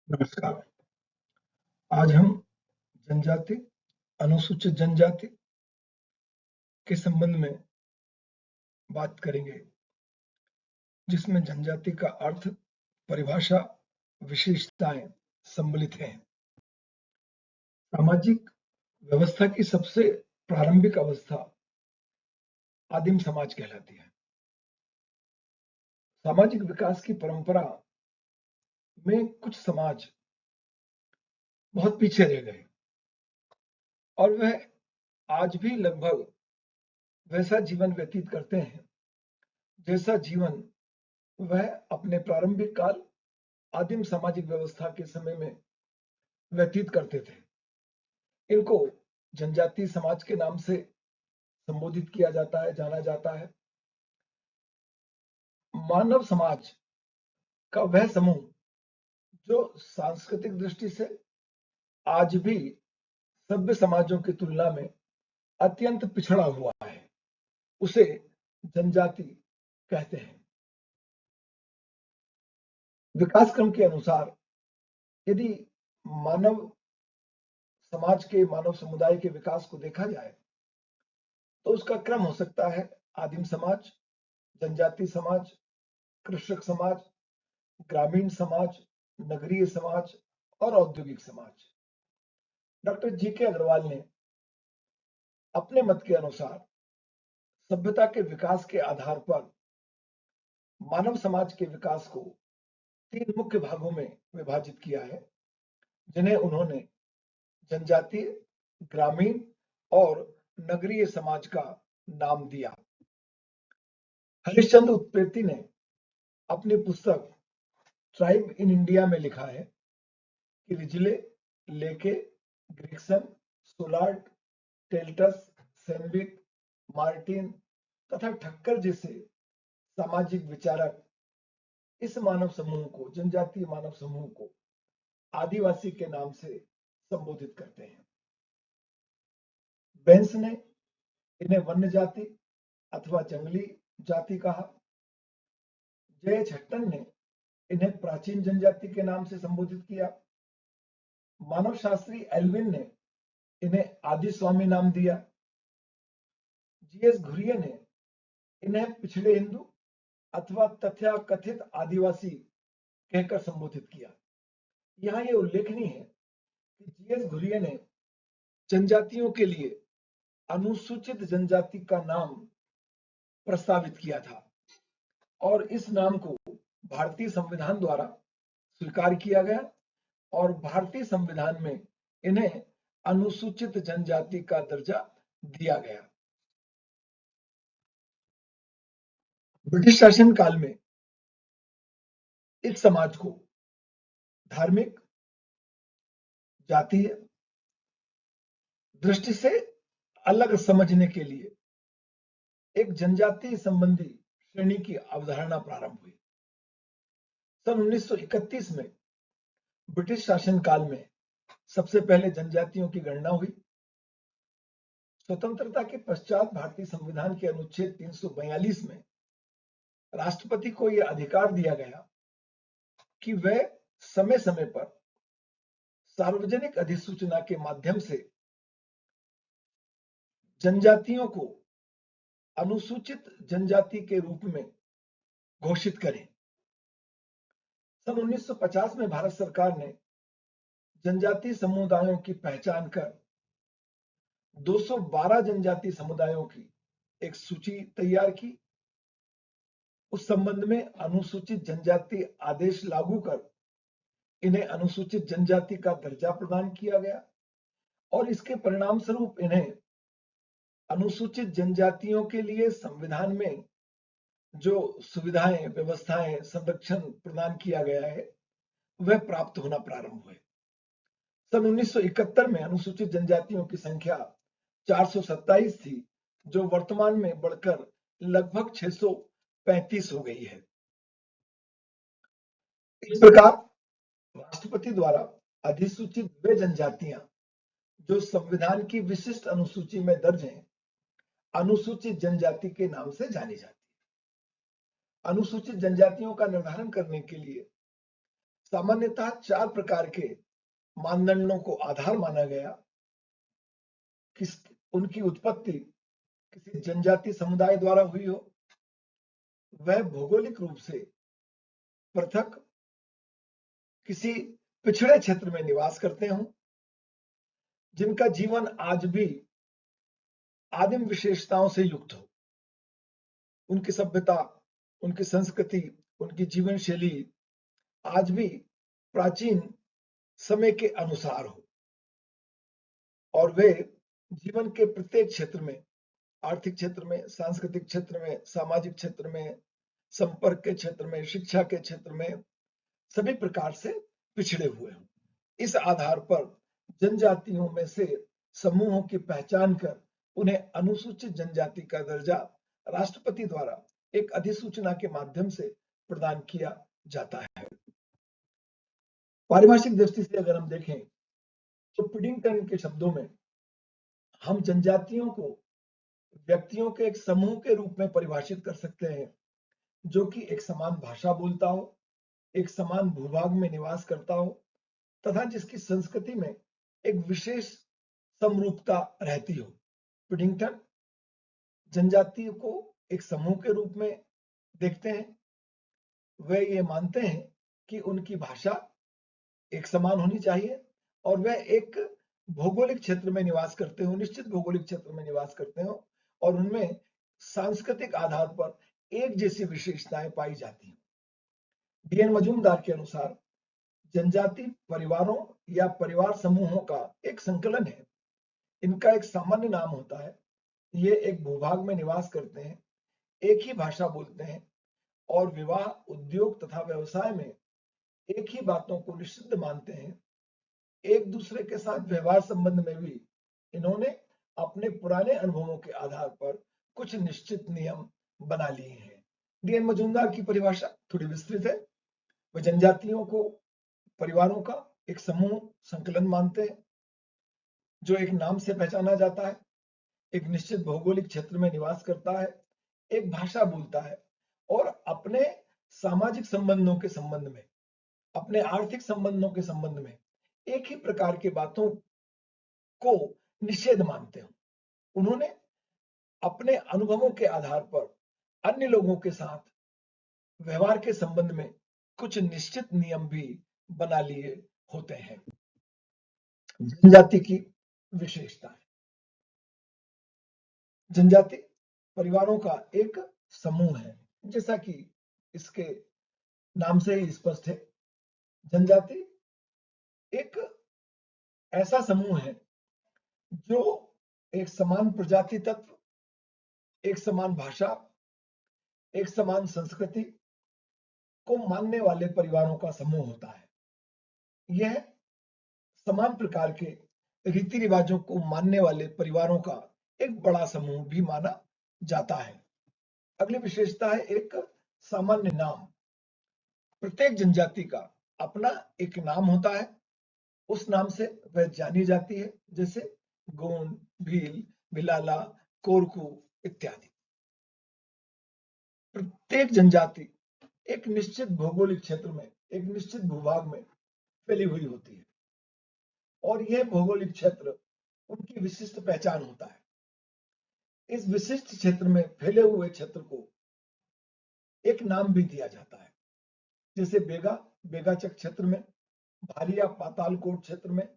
नमस्कार। आज हम जनजाति, अनुसूचित जनजाति के संबंध में बात करेंगे, जिसमें जनजाति का अर्थ, परिभाषा, विशेषताएं सम्मिलित हैं। सामाजिक व्यवस्था की सबसे प्रारंभिक अवस्था आदिम समाज कहलाती है। सामाजिक विकास की परंपरा में कुछ समाज बहुत पीछे रह गए और वह आज भी लगभग वैसा जीवन व्यतीत करते हैं जैसा जीवन वह अपने प्रारंभिक काल आदिम सामाजिक व्यवस्था के समय में व्यतीत करते थे। इनको जनजातीय समाज के नाम से संबोधित किया जाता है, जाना जाता है। मानव समाज का वह समूह जो सांस्कृतिक दृष्टि से आज भी सभ्य समाजों की तुलना में अत्यंत पिछड़ा हुआ है, उसे जनजाति कहते हैं। विकास क्रम के अनुसार यदि मानव समाज के, मानव समुदाय के विकास को देखा जाए तो उसका क्रम हो सकता है आदिम समाज, जनजातीय समाज, कृषक समाज, ग्रामीण समाज, नगरीय समाज और औद्योगिक समाज। Doctor GK. अग्रवाल ने अपने मत के अनुसार सभ्यता के विकास के आधार पर मानव समाज के विकास को 3 मुख्य भागों में विभाजित किया है, जिन्हें उन्होंने जनजातीय, ग्रामीण और नगरीय समाज का नाम दिया। हरिश्चंद्र उत्पत्ति ने अपनी पुस्तक ट्राइब इन इंडिया में लिखा है कि रिजले, लेके, ग्रिक्सन, सोलार्ड, टेल्टस, सेम्बिक, मार्टिन तथा ठक्कर जैसे सामाजिक विचारक इस मानव समूह को, जनजातीय मानव समूह को आदिवासी के नाम से संबोधित करते हैं। बेंस ने इन्हें वन्य जाति अथवा जंगली जाति कहा। जे.एच. हट्टन ने इन्हें प्राचीन जनजाति के नाम से संबोधित किया। मानवशास्त्री एल्विन ने इन्हें आदि स्वामी नाम दिया। जी.एस. घुरिये ने इन्हें पिछड़े हिंदू अथवा तथाकथित आदिवासी कहकर संबोधित किया। यहाँ यह उल्लेखनीय है कि जी.एस. घुरिये ने जनजातियों के लिए अनुसूचित जनजाति का नाम प्रस्तावित किया था और इस नाम को भारतीय संविधान द्वारा स्वीकार किया गया और भारतीय संविधान में इन्हें अनुसूचित जनजाति का दर्जा दिया गया। ब्रिटिश शासन काल में इस समाज को धार्मिक, जातीय दृष्टि से अलग समझने के लिए एक जनजातीय संबंधी श्रेणी की अवधारणा प्रारंभ हुई। सन 1931 में ब्रिटिश शासन काल में सबसे पहले जनजातियों की गणना हुई। स्वतंत्रता के पश्चात भारतीय संविधान के अनुच्छेद 342 में राष्ट्रपति को यह अधिकार दिया गया कि वह समय समय पर सार्वजनिक अधिसूचना के माध्यम से जनजातियों को अनुसूचित जनजाति के रूप में घोषित करें। सन 1950 में भारत सरकार ने जनजातीय समुदायों की पहचान कर 212 जनजातीय समुदायों की एक सूची तैयार की। उस संबंध में अनुसूचित जनजाति आदेश लागू कर इन्हें अनुसूचित जनजाति का दर्जा प्रदान किया गया और इसके परिणाम स्वरूप इन्हें अनुसूचित जनजातियों के लिए संविधान में जो सुविधाएं, व्यवस्थाएं, संरक्षण प्रदान किया गया है वह प्राप्त होना प्रारंभ हुए। सन 1971 में अनुसूचित जनजातियों की संख्या 427 थी, जो वर्तमान में बढ़कर लगभग 635 हो गई है। इस प्रकार राष्ट्रपति द्वारा अधिसूचित वे जनजातियां जो संविधान की विशिष्ट अनुसूची में दर्ज हैं, अनुसूचित जनजाति के नाम से जानी जाती है। अनुसूचित जनजातियों का निर्धारण करने के लिए सामान्यतः 4 प्रकार के मानदंडों को आधार माना गया। किस उनकी उत्पत्ति किसी जनजाति समुदाय द्वारा हुई हो, वह भौगोलिक रूप से पृथक किसी पिछड़े क्षेत्र में निवास करते हों, जिनका जीवन आज भी आदिम विशेषताओं से युक्त हो। उनकी सभ्यता, उनकी संस्कृति, उनकी जीवन शैली आज भी प्राचीन समय के अनुसार हो और वे जीवन के प्रत्येक क्षेत्र में, आर्थिक क्षेत्र में, सांस्कृतिक क्षेत्र में, सामाजिक क्षेत्र में, संपर्क के क्षेत्र में, शिक्षा के क्षेत्र में सभी प्रकार से पिछड़े हुए हों। इस आधार पर जनजातियों में से समूहों की पहचान कर उन्हें अनुसूचित जनजाति का दर्जा राष्ट्रपति द्वारा एक अधिसूचना के माध्यम से प्रदान किया जाता है। पारिभाषिक दृष्टि से अगर हम देखें तो पिडिंगटन के शब्दों में हम जनजातियों को व्यक्तियों के एक समूह के रूप में परिभाषित कर सकते हैं, जो कि एक समान भाषा बोलता हो, एक समान भूभाग में निवास करता हो तथा जिसकी संस्कृति में एक विशेष समरूपता रहती हो। पिडिंगटन जनजातियों को एक समूह के रूप में देखते हैं। वे ये मानते हैं कि उनकी भाषा एक समान होनी चाहिए और वह एक भौगोलिक क्षेत्र में निवास करते हो, निश्चित भौगोलिक क्षेत्र में निवास करते हो और उनमें सांस्कृतिक आधार पर एक जैसी विशेषताएं पाई जाती हैं। डीएन मजूमदार के अनुसार जनजाति परिवारों या परिवार समूहों का एक संकलन है। इनका एक सामान्य नाम होता है। ये एक भूभाग में निवास करते हैं, एक ही भाषा बोलते हैं और विवाह, उद्योग तथा व्यवसाय में एक ही बातों को निषिद्ध मानते हैं। एक दूसरे के साथ व्यवहार संबंध में भी इन्होंने अपने पुराने अनुभवों के आधार पर कुछ निश्चित नियम बना लिए हैं। डीएन मजूमदार की परिभाषा थोड़ी विस्तृत है। वे जनजातियों को परिवारों का एक समूह संकलन मानते हैं जो एक नाम से पहचाना जाता है, एक निश्चित भौगोलिक क्षेत्र में निवास करता है, एक भाषा बोलता है और अपने सामाजिक संबंधों के संबंध में, अपने आर्थिक संबंधों के संबंध में एक ही प्रकार की बातों को निषेध मानते हो। उन्होंने अपने अनुभवों के आधार पर अन्य लोगों के साथ व्यवहार के संबंध में कुछ निश्चित नियम भी बना लिए होते हैं। जनजाति की विशेषता है। जनजाति परिवारों का एक समूह है, जैसा कि इसके नाम से ही स्पष्ट है। जनजाति एक ऐसा समूह है जो एक समान प्रजाति तत्व, एक समान भाषा, एक समान संस्कृति को मानने वाले परिवारों का समूह होता है। यह समान प्रकार के रीति रिवाजों को मानने वाले परिवारों का एक बड़ा समूह भी माना जाता है। अगली विशेषता है एक सामान्य नाम। प्रत्येक जनजाति का अपना एक नाम होता है। उस नाम से वह जानी जाती है, जैसे गोंड, भील, भिलाला, कोरकू इत्यादि। प्रत्येक जनजाति एक निश्चित भौगोलिक क्षेत्र में, एक निश्चित भूभाग में फैली हुई होती है और यह भौगोलिक क्षेत्र उनकी विशिष्ट पहचान होता है। इस विशिष्ट क्षेत्र में फैले हुए क्षेत्र को एक नाम भी दिया जाता है, जैसे बेगाचक क्षेत्र में, भारिया पातालकोट क्षेत्र में,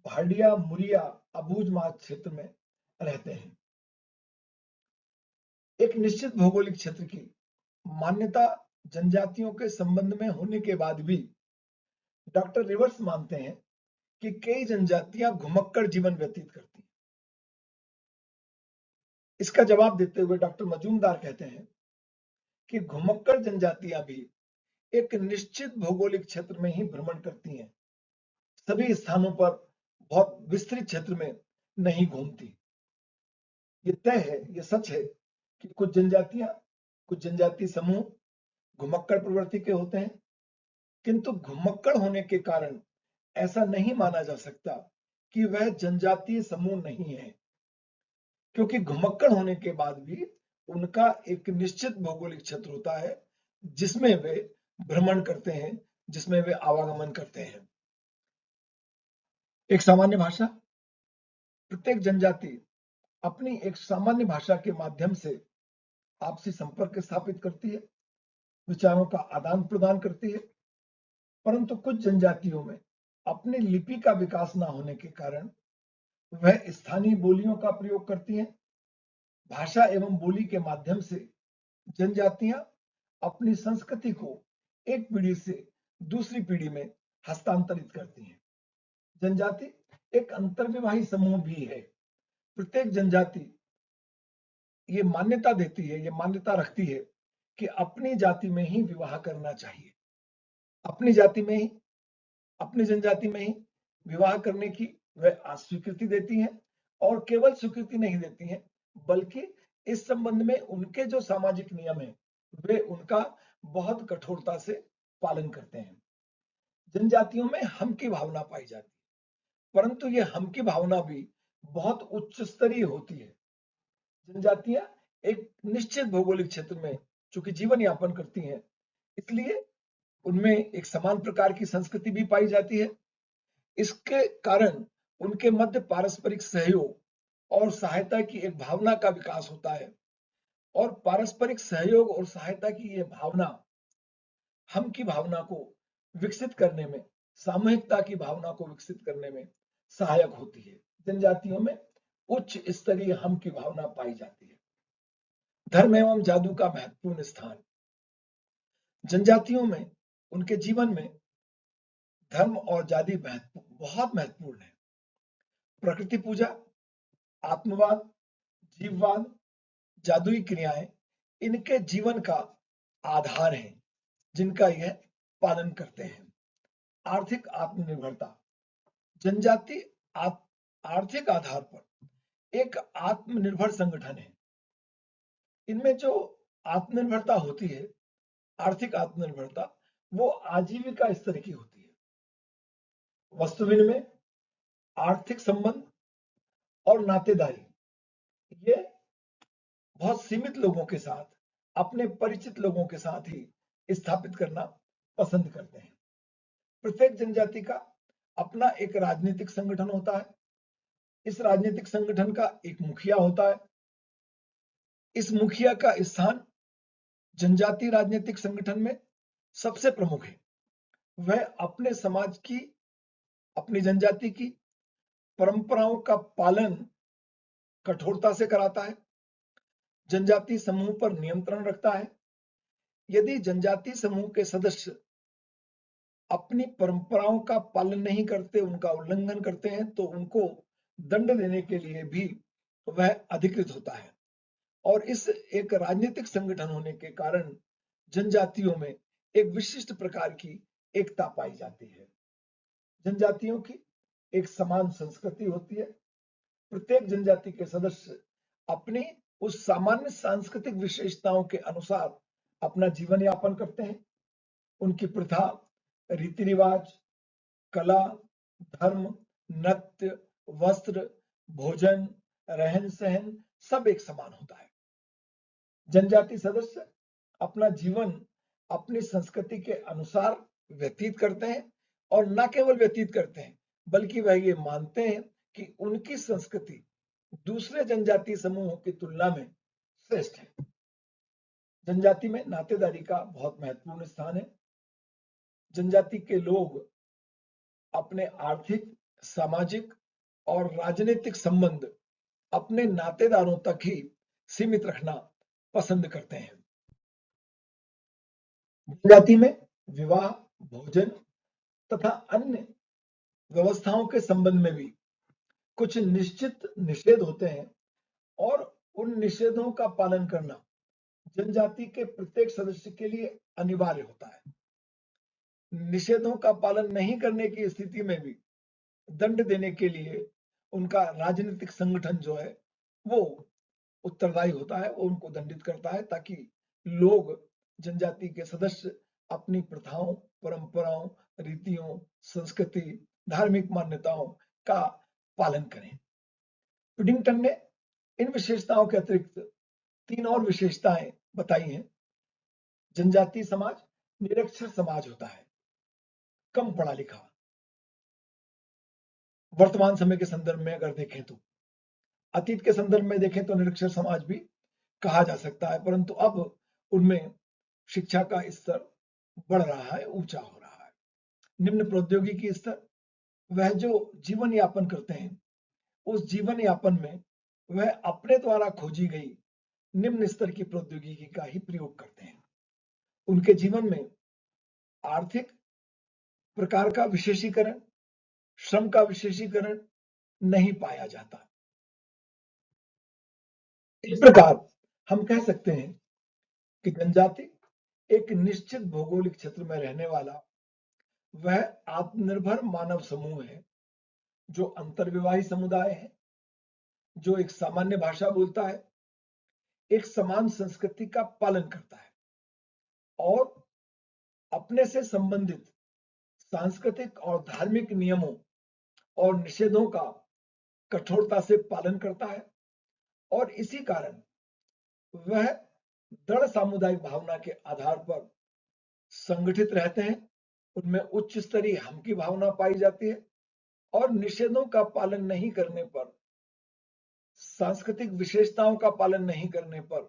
भाडिया, मुरिया, अबूझमाड़ क्षेत्र में रहते हैं। एक निश्चित भौगोलिक क्षेत्र की मान्यता जनजातियों के संबंध में होने के बाद भी डॉक्टर रिवर्स मानते हैं कि कई जनजातियां घुमक्कड़ जीवन व्यतीत करती हैं। इसका जवाब देते हुए डॉक्टर मजूमदार कहते हैं कि घुमक्कड़ जनजातियां भी एक निश्चित भौगोलिक क्षेत्र में ही भ्रमण करती हैं, सभी स्थानों पर बहुत विस्तृत क्षेत्र में नहीं घूमती। ये तय है, ये सच है कि कुछ जनजाति समूह घुमक्कड़ प्रवृत्ति के होते हैं, किंतु घुमक्कड़ होने के कारण ऐसा नहीं माना जा सकता कि वह जनजातीय समूह नहीं है, क्योंकि घुमक्कड़ होने के बाद भी उनका एक निश्चित भौगोलिक क्षेत्र होता है जिसमें वे भ्रमण करते हैं, जिसमें वे आवागमन करते हैं। एक सामान्य भाषा। प्रत्येक जनजाति अपनी एक सामान्य भाषा के माध्यम से आपसी संपर्क स्थापित करती है, विचारों का आदान प्रदान करती है। परंतु कुछ जनजातियों में अपनी लिपि का विकास न होने के कारण वह स्थानीय बोलियों का प्रयोग करती हैं। भाषा एवं बोली के माध्यम से जनजातियां अपनी संस्कृति को एक पीढ़ी से दूसरी पीढ़ी में हस्तांतरित करती हैं। जनजाति एक अंतर्विवाही समूह भी है। प्रत्येक जनजाति ये मान्यता देती है, ये मान्यता रखती है कि अपनी जाति में ही विवाह करना चाहिए, अपनी जाति में ही, अपनी जनजाति में ही विवाह करने की वह स्वीकृति देती हैं। और केवल स्वीकृति नहीं देती हैं, बल्कि इस संबंध में उनके जो सामाजिक नियम है वे उनका बहुत कठोरता से पालन करते हैं। जनजातियों में हम की भावना पाई जाती है, परंतु ये हम की भावना भी बहुत उच्च स्तरीय होती है। जनजातियां एक निश्चित भौगोलिक क्षेत्र में चूंकि जीवन यापन करती हैं, इसलिए उनमें एक समान प्रकार की संस्कृति भी पाई जाती है। इसके कारण उनके मध्य पारस्परिक सहयोग और सहायता की एक भावना का विकास होता है। और पारस्परिक सहयोग और सहायता की यह भावना हम की भावना को विकसित करने में, सामूहिकता की भावना को विकसित करने में सहायक होती है। जनजातियों में उच्च स्तरीय हम की भावना पाई जाती है। धर्म एवं जादू का महत्वपूर्ण स्थान। जनजातियों में, उनके जीवन में धर्म और जाति बहुत महत्वपूर्ण है। प्रकृति पूजा, आत्मवाद, जीववाद, जादुई क्रियाएं इनके जीवन का आधार है, जिनका यह पालन करते हैं। आर्थिक आत्मनिर्भरता। जनजाति आर्थिक आधार पर एक आत्मनिर्भर संगठन है। इनमें जो आत्मनिर्भरता होती है, आर्थिक आत्मनिर्भरता, वो आजीविका स्तर की होती है। वस्तु विनिमय, आर्थिक संबंध और नातेदारी ये बहुत सीमित लोगों के साथ, अपने परिचित लोगों के साथ ही स्थापित करना पसंद करते हैं। प्रत्येक जनजाति का अपना एक राजनीतिक संगठन होता है। इस राजनीतिक संगठन का एक मुखिया होता है। इस मुखिया का स्थान जनजाति राजनीतिक संगठन में सबसे प्रमुख है। वह अपने समाज की, अपनी जनजाति की परंपराओं का पालन कठोरता से कराता है, जनजाति समूह पर नियंत्रण रखता है। यदि जनजाति समूह के सदस्य अपनी परंपराओं का पालन नहीं करते, उनका उल्लंघन करते हैं, तो उनको दंड देने के लिए भी वह अधिकृत होता है। और इस एक राजनीतिक संगठन होने के कारण जनजातियों में एक विशिष्ट प्रकार की एकता पाई जाती है। जनजातियों की एक समान संस्कृति होती है। प्रत्येक जनजाति के सदस्य अपनी उस सामान्य सांस्कृतिक विशेषताओं के अनुसार अपना जीवन यापन करते हैं। उनकी प्रथा, रीति रिवाज, कला, धर्म, नृत्य, वस्त्र, भोजन, रहन सहन सब एक समान होता है। जनजाति सदस्य अपना जीवन अपनी संस्कृति के अनुसार व्यतीत करते हैं, और न केवल व्यतीत करते हैं, बल्कि वह ये मानते हैं कि उनकी संस्कृति दूसरे जनजाति समूहों की तुलना में श्रेष्ठ है। जनजाति में नातेदारी का बहुत महत्वपूर्ण स्थान है। जनजाति के लोग अपने आर्थिक, सामाजिक और राजनीतिक संबंध अपने नातेदारों तक ही सीमित रखना पसंद करते हैं। जनजाति में विवाह, भोजन तथा अन्य व्यवस्थाओं के संबंध में भी कुछ निश्चित निषेध होते हैं, और उन निषेधों का पालन करना जनजाति के प्रत्येक सदस्य के लिए अनिवार्य होता है। निषेधों का पालन नहीं करने की स्थिति में भी दंड देने के लिए उनका राजनीतिक संगठन जो है वो उत्तरदायी होता है, वो उनको दंडित करता है, ताकि लोग, जनजाति के सदस्य अपनी प्रथाओं, परंपराओं, रीतियों, संस्कृति, धार्मिक मान्यताओं का पालन करें। पिडिंगटन ने इन विशेषताओं के अतिरिक्त 3 और विशेषताएं बताई हैं। जनजाति समाज निरक्षर समाज होता है। कम पढ़ा लिखा वर्तमान समय के संदर्भ में अगर देखें तो, अतीत के संदर्भ में देखें तो निरक्षर समाज भी कहा जा सकता है, परंतु अब उनमें शिक्षा का स्तर बढ़ रहा है, ऊंचा हो रहा है। निम्न प्रौद्योगिकी स्तर, वह जो जीवन यापन करते हैं उस जीवन यापन में वह अपने द्वारा खोजी गई निम्न स्तर की प्रौद्योगिकी का ही प्रयोग करते हैं। उनके जीवन में आर्थिक प्रकार का विशेषीकरण, श्रम का विशेषीकरण नहीं पाया जाता। इस प्रकार हम कह सकते हैं कि जनजाति एक निश्चित भौगोलिक क्षेत्र में रहने वाला वह आत्मनिर्भर मानव समूह है जो अंतर्विवाही समुदाय है, जो एक सामान्य भाषा बोलता है, एक समान संस्कृति का पालन करता है और अपने से संबंधित सांस्कृतिक और धार्मिक नियमों और निषेधों का कठोरता से पालन करता है और इसी कारण वह दृढ़ सामुदायिक भावना के आधार पर संगठित रहते हैं। उनमें उच्च स्तरीय हम की भावना पाई जाती है और निषेधों का पालन नहीं करने पर, सांस्कृतिक विशेषताओं का पालन नहीं करने पर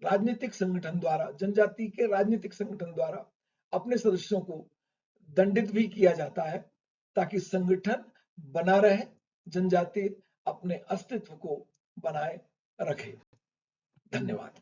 राजनीतिक संगठन द्वारा, जनजाति के राजनीतिक संगठन द्वारा अपने सदस्यों को दंडित भी किया जाता है ताकि संगठन बना रहे, जनजाति अपने अस्तित्व को बनाए रखे। धन्यवाद।